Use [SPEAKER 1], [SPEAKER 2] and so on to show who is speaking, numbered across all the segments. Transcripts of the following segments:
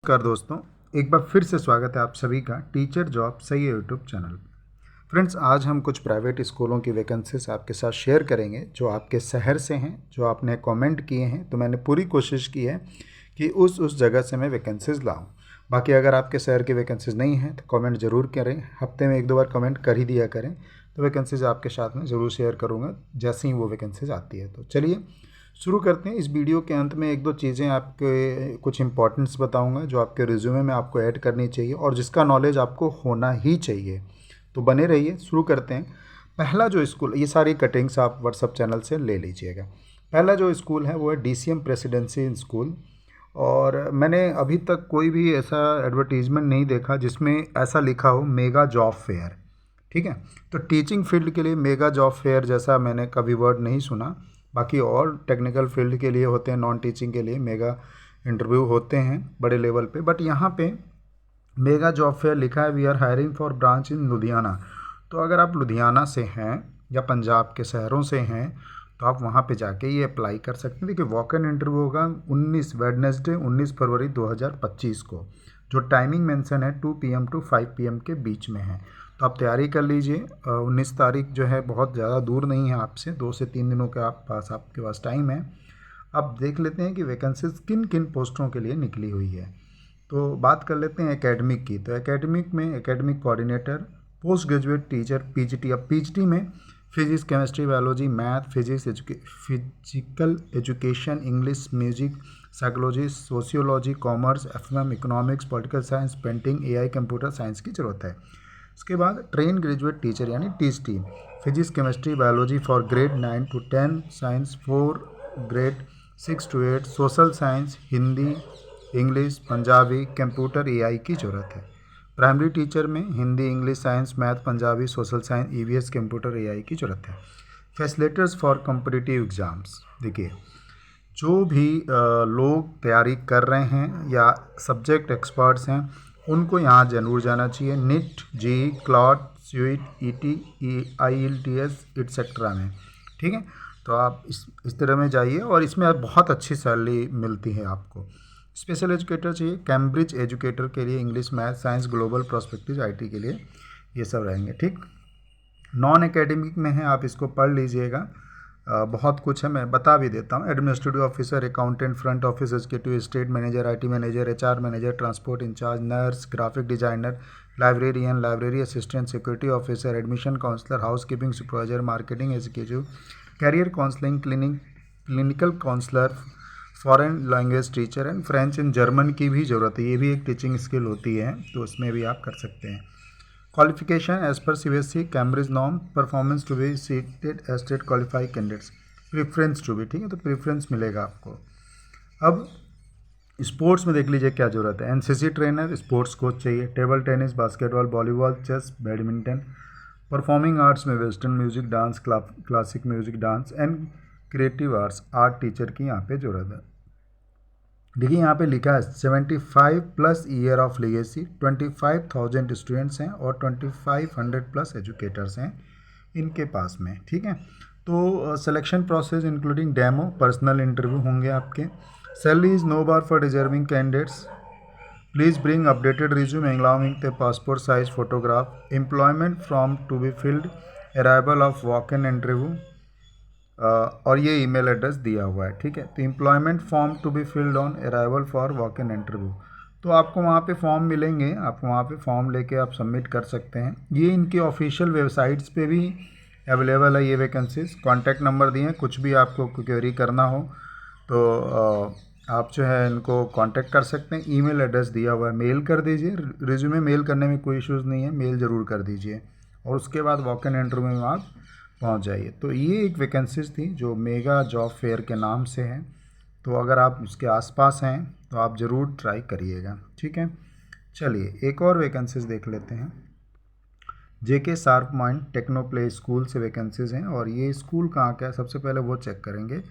[SPEAKER 1] नमस्कार दोस्तों, एक बार फिर से स्वागत है आप सभी का टीचर जॉब सही है यूट्यूब चैनल। फ्रेंड्स, आज हम कुछ प्राइवेट स्कूलों की वैकेंसीज आपके साथ शेयर करेंगे जो आपके शहर से हैं, जो आपने कमेंट किए हैं। तो मैंने पूरी कोशिश की है कि उस जगह से मैं वैकेंसीज लाऊं। बाकी अगर आपके शहर की वैकेंसीज नहीं हैं तो कमेंट ज़रूर करें, हफ्ते में 1-2 बार कमेंट कर ही दिया करें। तो वैकेंसीज आपके साथ में ज़रूर शेयर करूँगा जैसे ही वो वैकेंसीज आती है। तो चलिए शुरू करते हैं। इस वीडियो के अंत में 1-2 चीज़ें आपके कुछ इंपॉर्टेंट्स बताऊंगा जो आपके रिज्यूमे में आपको ऐड करनी चाहिए और जिसका नॉलेज आपको होना ही चाहिए। तो बने रहिए, शुरू करते हैं। पहला जो स्कूल, ये सारी कटिंग्स आप व्हाट्सअप चैनल से ले लीजिएगा। पहला जो स्कूल है वो है DCM प्रेसिडेंसी स्कूल। और मैंने अभी तक कोई भी ऐसा एडवर्टीज़मेंट नहीं देखा जिसमें ऐसा लिखा हो मेगा जॉब फेयर। ठीक है, तो टीचिंग फील्ड के लिए मेगा जॉब फेयर जैसा मैंने कभी वर्ड नहीं सुना। बाकी और टेक्निकल फील्ड के लिए होते हैं, नॉन टीचिंग के लिए मेगा इंटरव्यू होते हैं बड़े लेवल पे। बट यहाँ पे मेगा जॉब फेयर लिखा है, we are hiring for branch in Ludhiana. तो अगर आप लुधियाना से हैं या पंजाब के शहरों से हैं तो आप वहाँ पे जाके ये अप्लाई कर सकते हैं। देखिए, वॉक इन इंटरव्यू होगा 19 फरवरी 2025 को। जो टाइमिंग मेंशन है 2 PM टू 5 PM के बीच में है। तो आप तैयारी कर लीजिए। 19 तारीख जो है बहुत ज़्यादा दूर नहीं है आपसे, 2 से 3 दिनों के आपके पास टाइम है। अब देख लेते हैं कि वैकेंसीज किन किन पोस्टों के लिए निकली हुई है। तो बात कर लेते हैं एकेडमिक की। तो एकेडमिक में academic coordinator, post graduate teacher PGT। अब PGT में physics, chemistry, biology, math, physical education, English, music, psychology, sociology, commerce, FM, economics, political science, painting, AI, computer science की ज़रूरत है। उसके बाद ट्रेन ग्रेजुएट टीचर यानी TST, physics, chemistry, biology for grade 9 to 10, science for grade 6 to 8, social science, Hindi, English, Punjabi, computer, AI की ज़रूरत है। Primary teacher में Hindi, English, science, math, Punjabi, social science, EVS, computer, AI की ज़रूरत है। Facilitators for competitive exams. देखिए, जो भी लोग तैयारी कर रहे हैं या सब्जेक्ट एक्सपर्ट्स हैं उनको यहाँ जरूर जाना चाहिए। NIT, JEE, clot, sweet, ET, IELTS etcetera में। ठीक है, तो आप इस तरह में जाइए और इसमें बहुत अच्छी सैलरी मिलती है आपको। स्पेशल एजुकेटर चाहिए, कैम्ब्रिज एजुकेटर के लिए English, math, science, global prospective, IT के लिए ये सब रहेंगे। ठीक, नॉन एकेडमिक में है, आप इसको पढ़ लीजिएगा। बहुत कुछ है, मैं बता भी देता हूँ। Administrative officer, accountant, front office executive, state manager, IT manager, HR manager, transport incharge, nurse, graphic designer, librarian, library assistant, security officer, admission counsellor, house keeping supervisor, marketing executive, career counselling, clinical counsellor, foreign language teacher and French and German की भी ज़रूरत है। ये भी एक teaching skill होती है, तो उसमें भी आप कर सकते हैं। Qualification as per CBSE Cambridge norm, performance to be CTET state qualified candidates, preference to be. ठीक है, तो प्रेफरेंस मिलेगा आपको। अब स्पोर्ट्स में देख लीजिए क्या ज़रूरत है। NCC ट्रेनर, स्पोर्ट्स कोच चाहिए, table tennis, basketball, volleyball, chess, badminton, performing arts में western music, dance, classic music, dance and creative arts, art teacher की यहाँ पे ज़रूरत है। देखिए, यहाँ पे लिखा है 75+ ईयर ऑफ लीगेसी, 25,000 स्टूडेंट्स हैं और 2500+ एजुकेटर्स हैं इनके पास में। ठीक है, तो selection process including demo, personal interview होंगे आपके। Salary is no bar for deserving candidates. Please bring updated resume along with passport size photograph. Employment from to be filled, arrival of walk in interview, और ये email address दिया हुआ है। ठीक है, तो employment form to be filled on arrival for walk in interview. तो आपको वहाँ पे फॉर्म मिलेंगे, आप वहाँ पे फॉर्म लेके आप सबमिट कर सकते हैं। ये इनकी ऑफिशियल वेबसाइट्स पे भी अवेलेबल है ये वैकेंसीज। कॉन्टैक्ट नंबर दिए हैं, कुछ भी आपको क्वेरी करना हो तो आप जो है इनको कांटेक्ट कर सकते हैं। ईमेल एड्रेस दिया हुआ है, मेल कर दीजिए। रिज्यूमे मेल करने में कोई इश्यूज़ नहीं है, मेल ज़रूर कर दीजिए और उसके बाद वॉक इन इंटरव्यू में आप पहुंच जाइए। तो ये एक वैकेंसीज थी जो मेगा जॉब फेयर के नाम से है। तो अगर आप उसके आसपास हैं तो आप ज़रूर ट्राई करिएगा। ठीक है, चलिए एक और वैकेंसीज देख लेते हैं। JK sharp mind techno play school से वैकेंसीज़ हैं और ये स्कूल कहाँ का है सबसे पहले वो चेक करेंगे।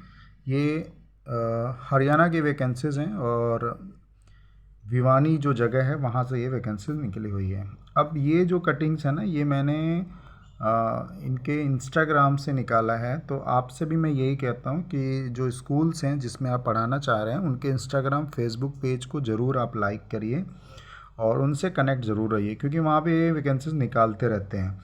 [SPEAKER 1] ये हरियाणा की वैकेंसीज़ हैं और भिवानी जो जगह है वहाँ से ये वैकेंसीज निकली हुई है। अब ये जो कटिंग्स है ना, ये मैंने इनके इंस्टाग्राम से निकाला है। तो आपसे भी मैं यही कहता हूँ कि जो स्कूल्स हैं जिसमें आप पढ़ाना चाह रहे हैं उनके इंस्टाग्राम फेसबुक पेज को ज़रूर आप लाइक करिए और उनसे कनेक्ट ज़रूर रहिए, क्योंकि वहाँ पे ये वैकेंसीज निकालते रहते हैं।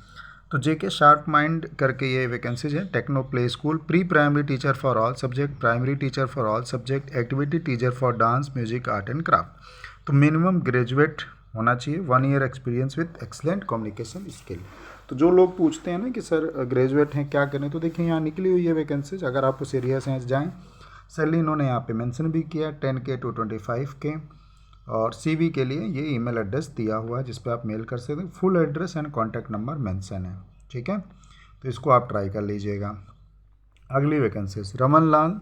[SPEAKER 1] तो जेके शार्प माइंड करके ये वैकेंसीज है। Techno play school, pre primary teacher for all subject, primary teacher for all subject, activity teacher for dance music art and craft. तो मिनिमम ग्रेजुएट होना चाहिए, 1 year experience with excellent communication skill. तो जो लोग पूछते हैं ना कि सर ग्रेजुएट हैं क्या करें, तो देखिए यहाँ निकली हुई है वैकेंसीज, अगर आप उस एरिया से जाएँ। सैलरी इन्होंने यहाँ पे मेंशन भी किया 10K to 25K, और सीवी के लिए ये ईमेल एड्रेस दिया हुआ है जिस पे आप मेल कर सकते हैं। Full address and contact number mention है, ठीक है। तो इसको आप ट्राई कर लीजिएगा। अगली वैकेंसीज, रमन लाल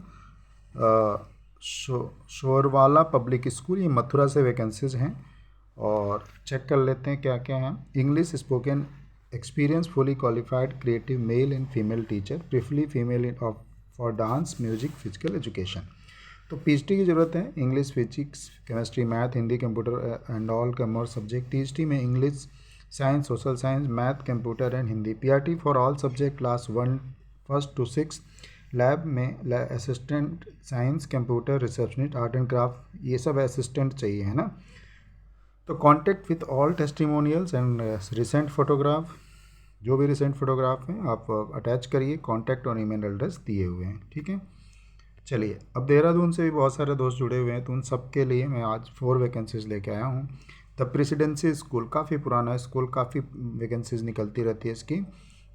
[SPEAKER 1] शोरवाला पब्लिक स्कूल, ये मथुरा से वैकेंसीज हैं और चेक कर लेते हैं क्या क्या हैं। English spoken experience, fully qualified creative male and female teacher, preferably female off for dance music physical education. तो पीएचडी की ज़रूरत है। English, physics, chemistry, math, Hindi, computer and all commerce subject. PhD में English, science, social science, math, computer and Hindi. PRT for all subject class 1 first to 6। Lab में assistant science, computer, receptionist, art and craft, ये सब assistant चाहिए, है ना। तो contact with all testimonials and recent photograph, जो भी रिसेंट फोटोग्राफ हैं आप अटैच करिए। कॉन्टैक्ट और ईमेल एड्रेस दिए हुए हैं, ठीक है। चलिए, अब देहरादून से भी बहुत सारे दोस्त जुड़े हुए हैं, तो उन सब के लिए मैं आज 4 वैकेंसीज लेके आया हूँ। द प्रेसिडेंसी स्कूल, काफ़ी पुराना स्कूल, काफ़ी वैकेंसीज निकलती रहती है इसकी।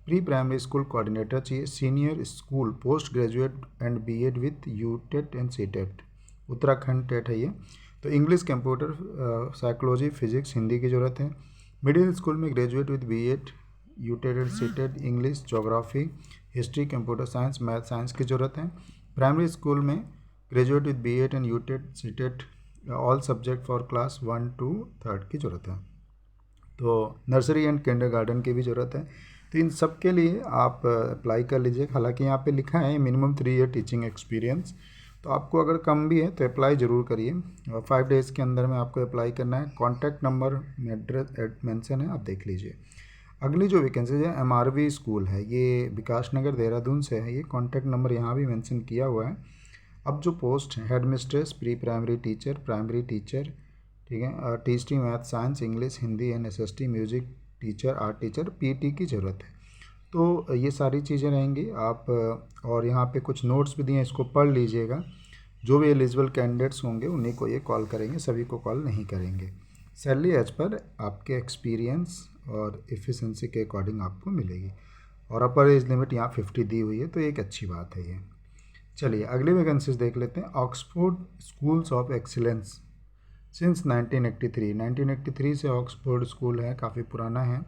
[SPEAKER 1] प्री प्राइमरी स्कूल कोऑर्डिनेटर चाहिए। Senior school post graduate and BEd with UTET and CTET, Uttarakhand TET है ये। तो English, computer, psychology, physics, Hindi की ज़रूरत है। मिडिल स्कूल में graduate with BEd, UTET and CTET, English, geography, history, computer science, math science की ज़रूरत है। प्राइमरी स्कूल में graduate with BEd and UTET CTET all subject for class 1 to 3 की ज़रूरत है। तो नर्सरी एंड किंडरगार्टन की भी ज़रूरत है। तो इन सब के लिए आप अप्लाई कर लीजिए। हालांकि यहाँ पे लिखा है मिनिमम 3 ईयर टीचिंग एक्सपीरियंस, तो आपको अगर कम भी है तो अप्लाई ज़रूर करिए। 5 डेज़ के अंदर में आपको अप्लाई करना है। कॉन्टैक्ट नंबर एड्रेस मेंशन है, आप देख लीजिए। अगली जो वैकेंसी है एमआरवी स्कूल है, ये विकास नगर देहरादून से है। ये कॉन्टैक्ट नंबर यहाँ भी मेंशन किया हुआ है। अब जो पोस्ट है head mistress, pre primary teacher, primary teacher, ठीक है, टीचरी math, science, English, Hindi and SST, music teacher, art teacher, PT की ज़रूरत है। तो ये सारी चीज़ें रहेंगी आप, और यहाँ पे कुछ नोट्स भी दिए हैं, इसको पढ़ लीजिएगा। जो भी एलिजिबल कैंडिडेट्स होंगे उन्हीं को ये कॉल करेंगे, सभी को कॉल नहीं करेंगे। सैलरी एज पर आपके एक्सपीरियंस और एफिशिएंसी के अकॉर्डिंग आपको मिलेगी, और अपर एज लिमिट यहाँ 50 दी हुई है, तो एक अच्छी बात है ये। चलिए अगली वैकेंसीज देख लेते हैं। Oxford schools of excellence since 1983 से ऑक्सफोर्ड स्कूल है, काफ़ी पुराना है।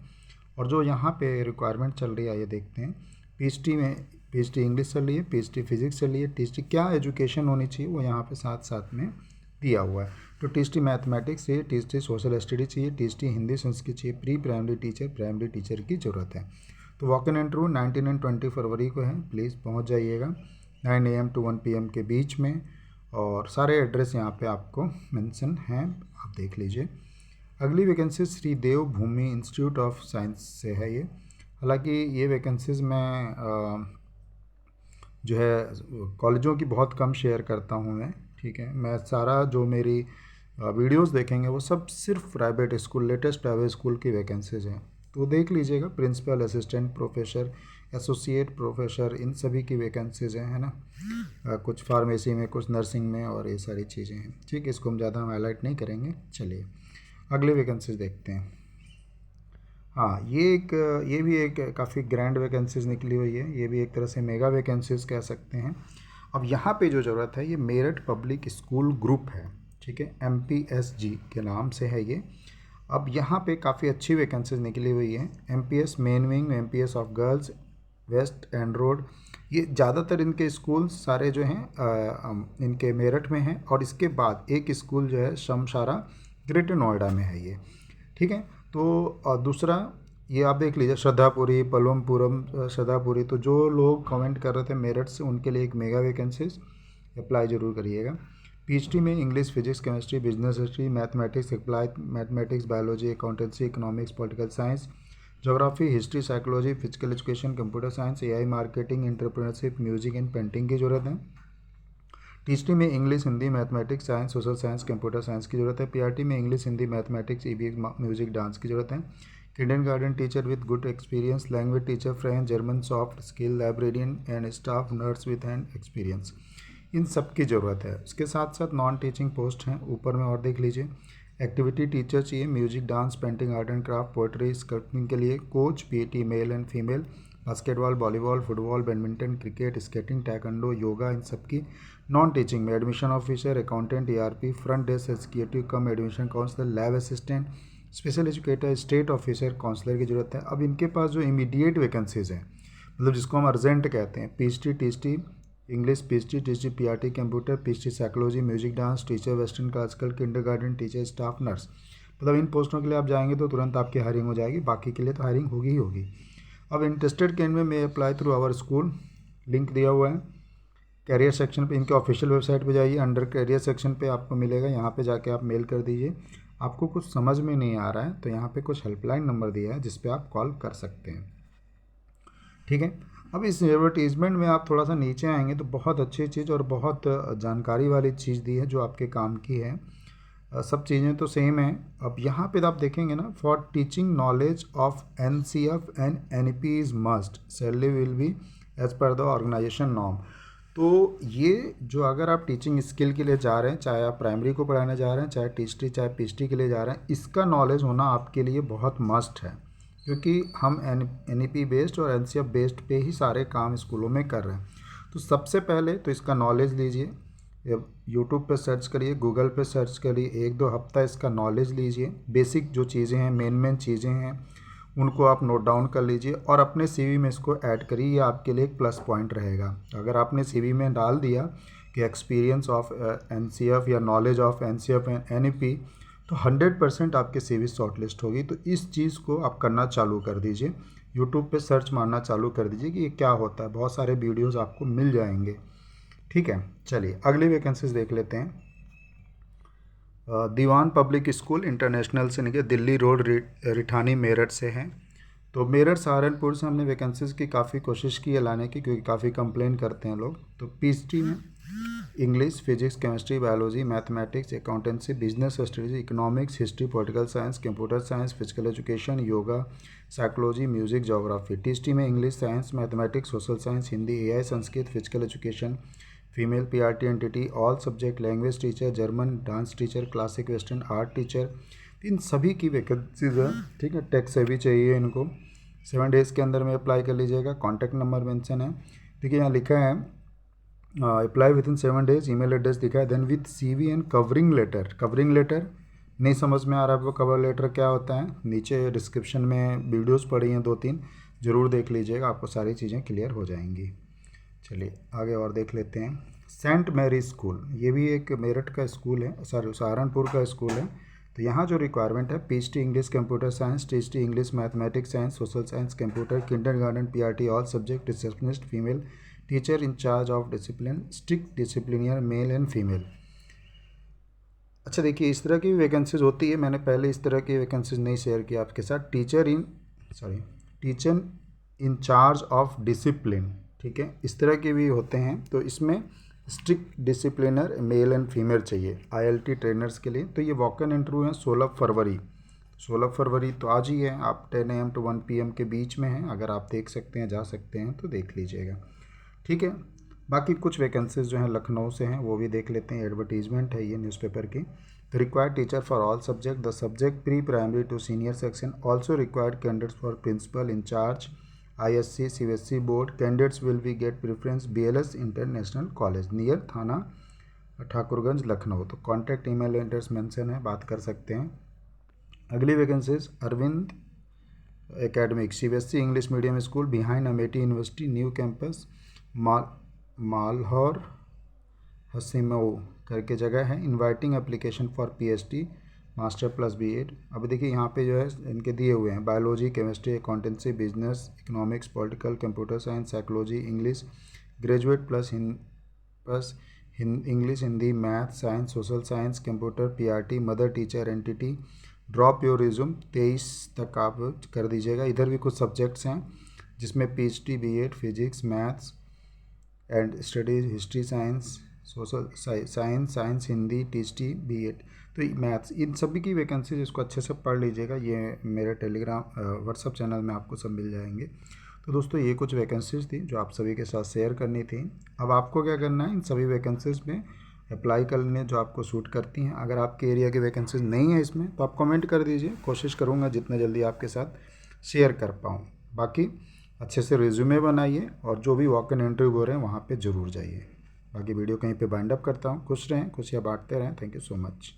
[SPEAKER 1] और जो यहाँ पे रिक्वायरमेंट चल रही है ये देखते हैं। पीएचडी में पीएचडी इंग्लिश चल रही है, पीएचडी फिजिक्स चल रही है। टीचडी क्या एजुकेशन होनी चाहिए वो यहाँ पे साथ साथ में दिया हुआ है। तो टीचडी मैथमेटिक्स चाहिए, टीचडी सोशल स्टडी चाहिए, टीचडी हिंदी संस्कृत चाहिए। Pre primary teacher, primary teacher की ज़रूरत है। तो वॉक इन इंटरव्यू 19 और 20 फरवरी को है, प्लीज़ पहुँच जाइएगा 9 AM to 1 PM के बीच में। और सारे एड्रेस यहाँ पे आपको मेंशन हैं, आप देख लीजिए। अगली vacancy Shri Dev Bhumi institute of science से है ये। हालांकि ये वैकेंसीज़ मैं जो है कॉलेजों की बहुत कम शेयर करता हूँ मैं, ठीक है। मैं सारा जो मेरी वीडियोस देखेंगे वो सब सिर्फ private school, latest private school की वैकेंसीज़ हैं, तो देख लीजिएगा। Principal, assistant professor, associate professor, इन सभी की वैकेंसीज़ हैं, है ना। कुछ फार्मेसी में, कुछ नर्सिंग में, और ये सारी चीज़ें हैं, ठीक है। इसको हम ज़्यादा हाईलाइट नहीं करेंगे। चलिए अगली वैकेंसीज देखते हैं। हाँ, ये भी एक काफ़ी ग्रैंड वैकेंसीज निकली हुई है। ये भी एक तरह से मेगा वैकेंसीज कह सकते हैं। अब यहाँ पे जो ज़रूरत है ये मेरठ पब्लिक स्कूल ग्रुप है, ठीक है, MPSG के नाम से है ये। अब यहाँ पे काफ़ी अच्छी वैकेंसीज निकली हुई है। MPS main wing, MPS of girls, west end road, ये ज़्यादातर इनके स्कूल सारे जो हैं इनके मेरठ में हैं। और इसके बाद एक स्कूल जो है शमशारा ग्रेटर नोएडा में है ये, ठीक है। तो दूसरा ये आप देख लीजिए श्रद्धापुरी, पलवमपुरम, श्रद्धापुरी। तो जो लोग कमेंट कर रहे थे मेरठ से, उनके लिए एक मेगा वैकेंसीज, अप्लाई ज़रूर करिएगा। पीएचडी में English, physics, chemistry, business history, mathematics, applied mathematics, biology, accountancy, economics, political science, geography, history, psychology, physical education, computer science, AI, marketing, entrepreneurship, music and painting की ज़रूरत है। टीचरी में English, Hindi, mathematics, science, social science, computer science की ज़रूरत है। PRT में English, Hindi, mathematics, EVS, music, dance की ज़रूरत है। Kindergarten teacher with good experience, language teacher, French, German, soft skill, librarian and staff nurse with hand experience, इन सब की ज़रूरत है। इसके साथ साथ नॉन टीचिंग पोस्ट हैं ऊपर में और देख लीजिए। एक्टिविटी टीचर चाहिए, music, dance, painting, art and craft, poetry, sculpting के लिए। Coach PT male and female, basketball, volleyball, football, badminton, cricket, skating, taekwondo, yoga, इन सब की। नॉन टीचिंग में admission officer, accountant, ERP, front desk executive cum admission counsellor, lab assistant, special educator, state officer, counsellor की ज़रूरत है। अब इनके पास जो इमीडिएट वैकेंसीज़ हैं, मतलब जिसको हम अर्जेंट कहते हैं, PhD, TST English, PhD, TSD, PRT computer, PhD psychology, music, dance, teacher, western classical, kindergarten teacher, staff nurse, मतलब इन पोस्टों के लिए आप जाएंगे तो तुरंत आपकी हायरिंग हो जाएगी, बाकी के लिए तो हायरिंग होगी ही होगी। अब interested candidate may apply through our school, link दिया हुआ है कैरियर सेक्शन पे। इनके ऑफिशियल वेबसाइट पे जाइए, अंडर कैरियर सेक्शन पे आपको मिलेगा, यहाँ पे जाके आप मेल कर दीजिए। आपको कुछ समझ में नहीं आ रहा है तो यहाँ पे कुछ हेल्पलाइन नंबर दिया है जिस पे आप कॉल कर सकते हैं, ठीक है। अब इस एडवर्टीज़मेंट में आप थोड़ा सा नीचे आएंगे तो बहुत अच्छी चीज़ और बहुत जानकारी वाली चीज़ दी है जो आपके काम की है। सब चीज़ें तो सेम हैं। अब यहाँ पे आप देखेंगे ना, for teaching knowledge of NCF and NEP is must, salary will be as per the organisation norm. तो ये जो अगर आप टीचिंग स्किल के लिए जा रहे हैं, चाहे आप प्राइमरी को पढ़ाने जा रहे हैं, चाहे टीचरी, चाहे पीएचडी के लिए जा रहे हैं, इसका नॉलेज होना आपके लिए बहुत मस्ट है, क्योंकि हम एनईपी बेस्ड और एनसीएफ बेस्ड पे ही सारे काम स्कूलों में कर रहे हैं। तो सबसे पहले तो इसका नॉलेज लीजिए, यूट्यूब पे सर्च करिए, गूगल पे सर्च करिए, 1-2 हफ्ता इसका नॉलेज लीजिए। बेसिक जो चीज़ें हैं, मेन चीज़ें हैं, उनको आप नोट डाउन कर लीजिए और अपने सीवी में इसको ऐड करिए। ये आपके लिए एक प्लस पॉइंट रहेगा। अगर आपने सीवी में डाल दिया कि एक्सपीरियंस ऑफ एनसीएफ या knowledge of NCF and NEP, तो 100% आपके सीवी शॉर्टलिस्ट होगी। तो इस चीज़ को आप करना चालू कर दीजिए, यूट्यूब पे सर्च मारना चालू कर दीजिए कि ये क्या होता है, बहुत सारे वीडियोस आपको मिल जाएंगे, ठीक है। चलिए अगली वैकेंसीज देख लेते हैं। दीवान पब्लिक स्कूल इंटरनेशनल से निकले, दिल्ली रोड, रिठानी, मेरठ से हैं। तो मेरठ, सहारनपुर से हमने वैकेंसीज़ की काफ़ी कोशिश की है लाने की, क्योंकि काफ़ी कंप्लेन करते हैं लोग। तो पीएचडी में English, physics, chemistry, biology, mathematics, accountancy, business studies, economics, history, political science, computer science, physical education, yoga, psychology, music, geography. THD में English, science, mathematics, social science, Hindi, AI, Sanskrit, physical education, female, PRT entity, all subject, language teacher, German, dance teacher, classic, western, art teacher, इन सभी की vacancies है, ठीक है। Takes से भी चाहिए इनको, 7 डेज़ के अंदर में अप्लाई कर लीजिएगा। कॉन्टैक्ट नंबर मेंशन है, देखिए यहाँ लिखा है apply within 7 days, email address दिखा है, then with CV and covering letter. Covering letter नहीं समझ में आ रहा है आपको कवर लेटर क्या होता है, नीचे डिस्क्रिप्शन में वीडियोस पड़ी हैं 2-3, ज़रूर देख लीजिएगा, आपको सारी चीज़ें क्लियर हो जाएंगी। चलिए आगे और देख लेते हैं। सेंट मैरी स्कूल, ये भी एक मेरठ का स्कूल है, सॉरी सहारनपुर का स्कूल है। तो यहाँ जो रिक्वायरमेंट है, PhD English, computer science, THD English, mathematics, science, social science, computer, kindergarten, PRT, all subject, receptionist, female, teacher in charge of discipline, strict disciplinarian, male and female. अच्छा देखिए, इस तरह की वैकेंसीज होती है, मैंने पहले इस तरह की वैकेंसीज नहीं शेयर की आपके साथ। Teacher in charge of discipline, ठीक है, इस तरह के भी होते हैं। तो इसमें स्ट्रिक्ट डिसिप्लिनर, मेल एंड फीमेल चाहिए, आईएलटी ट्रेनर्स के लिए। तो ये वॉक इन इंटरव्यू है 16 फरवरी, तो आज ही है। आप 10 AM to 1 PM के बीच में हैं, अगर आप देख सकते हैं, जा सकते हैं तो देख लीजिएगा, ठीक है। बाकी कुछ वैकेंसीज जो हैं लखनऊ से हैं, वो भी देख लेते हैं। एडवर्टीजमेंट है ये न्यूज़पेपर की। The required teacher for all subject, the subject pre primary to senior section, also required candidates for principal incharge, ISC, CBSE board. Candidates will be get preference BLS international college near Thana Thakurganj, Lucknow. तो contact email address mention है, बात कर सकते हैं। अगली vacancies, Arvind academic, CBSE English medium school, behind Amethi university, new campus, Malhaur, Hasimau करके जगह है। Inviting application for PhD, master plus BEd। अब देखिए यहाँ पे जो है इनके दिए हुए हैं, biology, chemistry, accountancy, business, economics, political, computer science, psychology, English, graduate plus English, Hindi, math, science, social science, computer, PRT, mother teacher entity, drop your resume 23 तक आप कर दीजिएगा। इधर भी कुछ सब्जेक्ट्स हैं जिसमें PhD B.Ed physics maths and studies history science social science Hindi THT B.Ed तो मैथ्स, इन सभी की वैकेंसीज इसको अच्छे से पढ़ लीजिएगा। ये मेरे टेलीग्राम व्हाट्सअप चैनल में आपको सब मिल जाएंगे। तो दोस्तों ये कुछ वैकेंसीज थी जो आप सभी के साथ शेयर करनी थी। अब आपको क्या करना है, इन सभी वैकेंसीज में अप्लाई करने जो आपको सूट करती हैं। अगर आपके एरिया की वैकेंसीज नहीं है इसमें तो आप कमेंट कर दीजिए, कोशिश करूँगा जितना जल्दी आपके साथ शेयर कर पाऊँ। बाकी अच्छे से रिज्यूमे बनाइए और जो भी वॉक इन इंटरव्यू हो रहे हैं वहाँ पे ज़रूर जाइए। बाकी वीडियो कहीं पे बाइंड अप करता हूँ। खुश रहें, खुशियाँ बांटते रहें। Thank you so much.